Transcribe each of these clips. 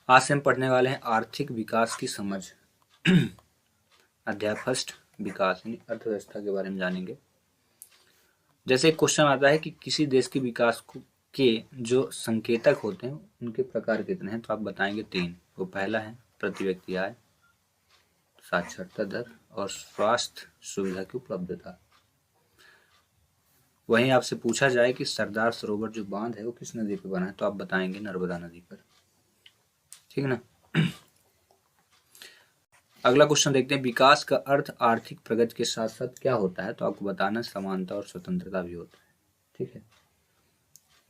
आज से हम पढ़ने वाले हैं आर्थिक विकास की समझ। अध्याय फर्स्ट, विकास यानी अर्थव्यवस्था के बारे में जानेंगे। जैसे एक क्वेश्चन आता है कि किसी देश के विकास के जो संकेतक होते हैं उनके प्रकार कितने हैं, तो आप बताएंगे 3। वो पहला है प्रति व्यक्ति आय, साक्षरता दर और स्वास्थ्य सुविधा की उपलब्धता। वहीं आपसे पूछा जाए कि सरदार सरोवर जो बांध है वो किस नदी पर बना है, तो आप बताएंगे नर्मदा नदी पर। ठीक है ना। अगला क्वेश्चन देखते हैं, विकास का अर्थ आर्थिक प्रगति के साथ साथ क्या होता है, तो आपको बताना समानता और स्वतंत्रता भी होता है। ठीक है।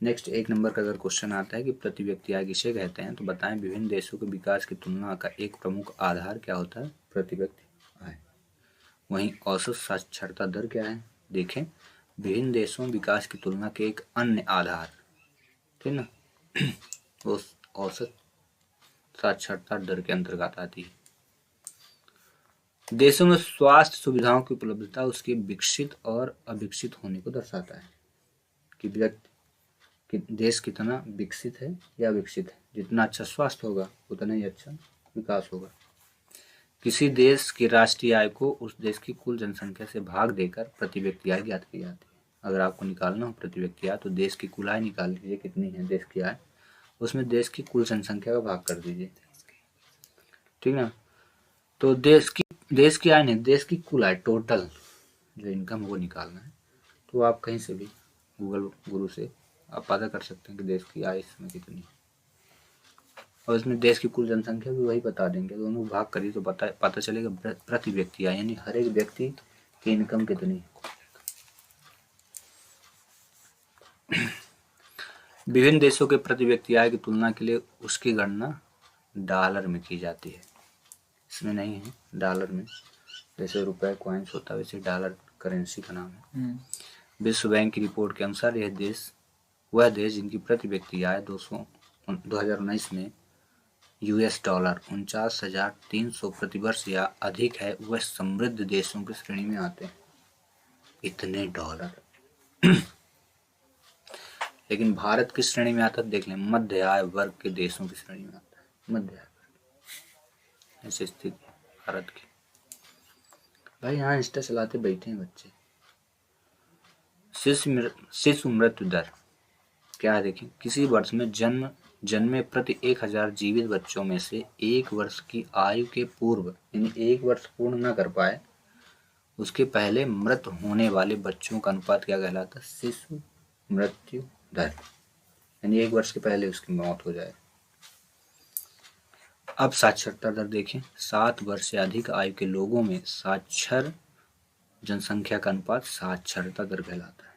नेक्स्ट 1 नंबर का अगर क्वेश्चन आता है कि प्रति व्यक्ति आय किसे कहते हैं, तो बताएं विभिन्न देशों के विकास की तुलना का एक प्रमुख आधार क्या होता है, प्रति व्यक्ति आय। वहीं औसत साक्षरता दर क्या है, देखें विभिन्न देशों में विकास की तुलना के एक अन्य आधार, ठीक ना, वो औसत साक्षरता दर के अंतर्गत आती है। देशों में स्वास्थ्य सुविधाओं की उपलब्धता उसके विकसित और अविकसित होने को दर्शाता है कि देश कितना विकसित है या विकसित है। जितना अच्छा स्वास्थ्य होगा उतना ही अच्छा विकास होगा। किसी देश की राष्ट्रीय आय को उस देश की कुल जनसंख्या से भाग देकर प्रति व्यक्ति आय ज्ञात की जाती है। अगर आपको निकालना हो प्रति व्यक्ति आय, तो देश की कुल आय निकाल लीजिए कितनी है देश की आय, उसमें देश की कुल जनसंख्या का भाग कर दीजिए। ठीक ना। तो देश की आय नहीं, देश की कुल आय, टोटल जो इनकम वो निकालना है। तो आप कहीं से भी गूगल गुरु से आप पता कर सकते हैं कि देश की आय इसमें कितनी है, और इसमें देश की कुल जनसंख्या भी वही बता देंगे। दोनों भाग करिए तो पता चलेगा प्रति व्यक्ति आय यानी हर एक व्यक्ति की इनकम कितनी है। विभिन्न देशों के प्रति व्यक्ति आय की तुलना के लिए उसकी गणना डॉलर में की जाती है। इसमें नहीं है, डॉलर में, जैसे रुपए कॉइन्स होता है वैसे डॉलर करेंसी का नाम है। विश्व बैंक की रिपोर्ट के अनुसार वह देश जिनकी प्रति व्यक्ति आय 2019 में US डॉलर 49,300 प्रति वर्ष या अधिक है, वह समृद्ध देशों की श्रेणी में आते हैं। इतने डॉलर लेकिन भारत किस श्रेणी में आता है, देख लें, मध्य आय वर्ग के देशों की श्रेणी में आता है। मध्य आय वर्ग ऐसी स्थिति भारत की। भाई यहाँ इंस्टा चलाते बैठे हैं बच्चे। शिशु मृत्यु दर क्या है, देखें किसी वर्ष में जन्मे प्रति 1000 जीवित बच्चों में से 1 वर्ष की आयु के पूर्व यानी 1 वर्ष पूर्ण न कर पाए उसके पहले मृत होने वाले बच्चों का अनुपात क्या कहलाता है, शिशु मृत्यु दर, यानी 1 वर्ष के पहले उसकी मौत हो जाए। अब साक्षरता दर देखें, 7 वर्ष से अधिक आयु के लोगों में साक्षर जनसंख्या का अनुपात साक्षरता दर कहलाता है।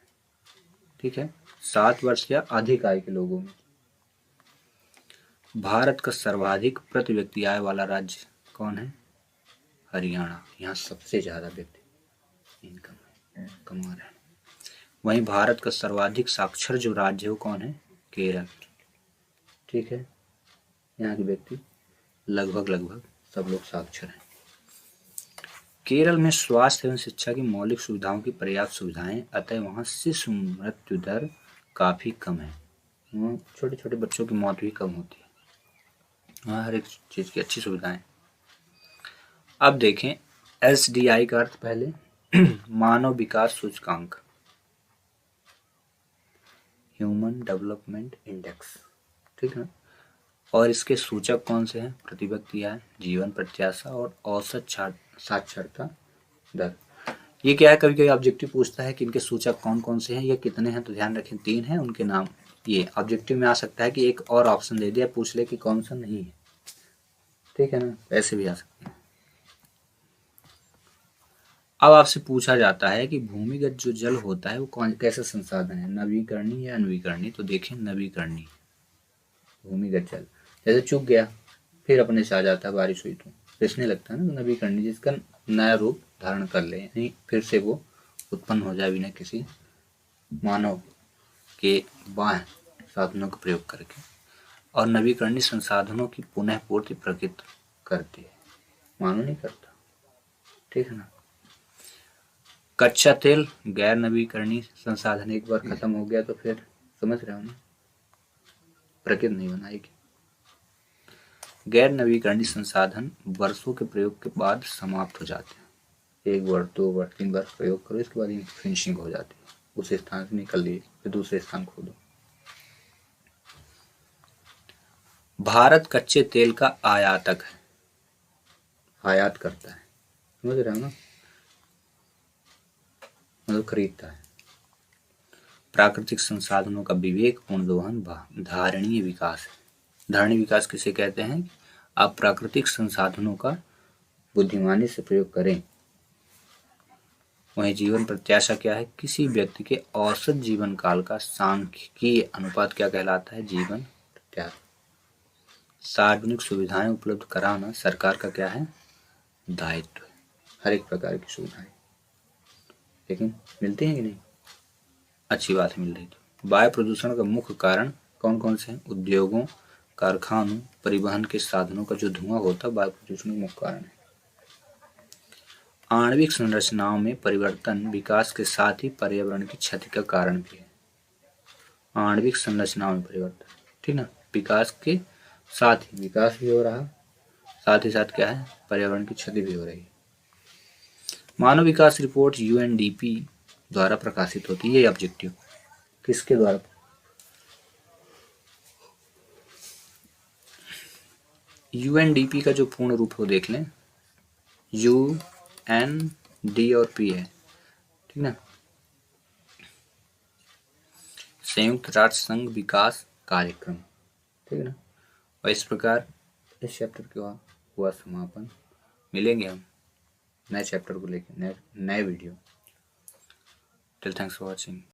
ठीक है, 7 वर्ष या अधिक आयु के लोगों में। भारत का सर्वाधिक प्रति व्यक्ति आय वाला राज्य कौन है, हरियाणा। यहाँ सबसे ज्यादा व्यक्ति इनकम कमा रहे हैं। वहीं भारत का सर्वाधिक साक्षर जो राज्य है वो कौन है, केरल। ठीक है, यहाँ के व्यक्ति लगभग सब लोग साक्षर हैं। केरल में स्वास्थ्य एवं शिक्षा की मौलिक सुविधाओं की पर्याप्त सुविधाएं, अतः वहाँ शिशु मृत्यु दर काफी कम है। छोटे छोटे बच्चों की मौत भी कम होती है, वहाँ हर एक चीज की अच्छी सुविधाएं। अब देखें SDI का अर्थ पहले मानव विकास सूचकांक, ह्यूमन डेवलपमेंट इंडेक्स। ठीक है, और इसके सूचक कौन से हैं, प्रति व्यक्ति आय, जीवन प्रत्याशा और औसत साक्षरता दर। ये क्या है, कभी कभी ऑब्जेक्टिव पूछता है कि इनके सूचक कौन कौन से हैं या कितने हैं, तो ध्यान रखें 3 हैं, उनके नाम। ये ऑब्जेक्टिव में आ सकता है कि एक और ऑप्शन दे दिया, पूछ ले कि कौन सा नहीं है। ठीक है ना, ऐसे भी आ सकते हैं। अब आपसे पूछा जाता है कि भूमिगत जो जल होता है वो कैसा संसाधन है, नवीकरणीय या अनवीकरणीय। तो देखें नवीकरणीय, भूमिगत जल जैसे चूक गया फिर अपने से आ जाता है, बारिश हुई तो रिसने लगता है ना, तो नवीकरणीय जिसका नया रूप धारण कर ले, यानी फिर से वो उत्पन्न हो जाए बिना किसी मानव के बाह्य साधनों का प्रयोग करके। और नवीकरणीय संसाधनों की पुनः पूर्ति प्रकृति करती है, मानव नहीं करता। ठीक है ना। कच्चा तेल गैर नवीकरणीय संसाधन, एक बार खत्म हो गया तो फिर समझ रहे हो ना, प्रकृति नहीं बनाएगी। गैर नवीकरणीय संसाधन वर्षों के प्रयोग के बाद समाप्त हो जाते हैं। 1 वर्ष 2 वर्ष 3 वर्ष प्रयोग करो, इसके बाद फिनिशिंग हो जाती है, उस स्थान से निकल लिए फिर दूसरे स्थान खोदो। भारत कच्चे तेल का आयातक है, आयात करता है, समझ रहे हो ना, मतलब खरीदता है। प्राकृतिक संसाधनों का विवेकपूर्ण दोहन धारणीय विकास है। धारणीय विकास किसे कहते हैं? आप प्राकृतिक संसाधनों का बुद्धिमानी से प्रयोग करें। वहीं जीवन प्रत्याशा क्या है? किसी व्यक्ति के औसत जीवन काल का सांख्यिकीय अनुपात क्या कहलाता है? जीवन प्रत्याशा। सार्वजनिक सुविधाएं उपलब्ध कराना सरकार का क्या है? दायित्व है। हर एक प्रकार की सुविधाएं, लेकिन मिलती हैं कि नहीं? अच्छी बात है, मिल रही। तो वायु प्रदूषण का मुख्य कारण कौन कौन से हैं? उद्योगों, कारखानों, परिवहन के साधनों का जो धुआं होता है वायु प्रदूषण का मुख्य कारण है। आणविक संरचनाओं में परिवर्तन विकास के साथ ही पर्यावरण की क्षति का कारण भी है। आणविक संरचनाओं में परिवर्तन, ठीक ना, विकास के साथ ही विकास भी हो रहा, साथ ही साथ क्या है? पर्यावरण की क्षति भी हो रही है। मानव विकास रिपोर्ट यूएनडीपी द्वारा प्रकाशित होती है। ये ऑब्जेक्टिव किसके द्वारा? यूएनडीपी का जो पूर्ण रूप है वो देख लें, यूएनडी और पी है, ठीक ना, संयुक्त राष्ट्र संघ विकास कार्यक्रम, ठीक है ना। और इस प्रकार इस चैप्टर का हुआ समापन। मिलेंगे हम नए चैप्टर को लेकर नए video. Till thanks for watching.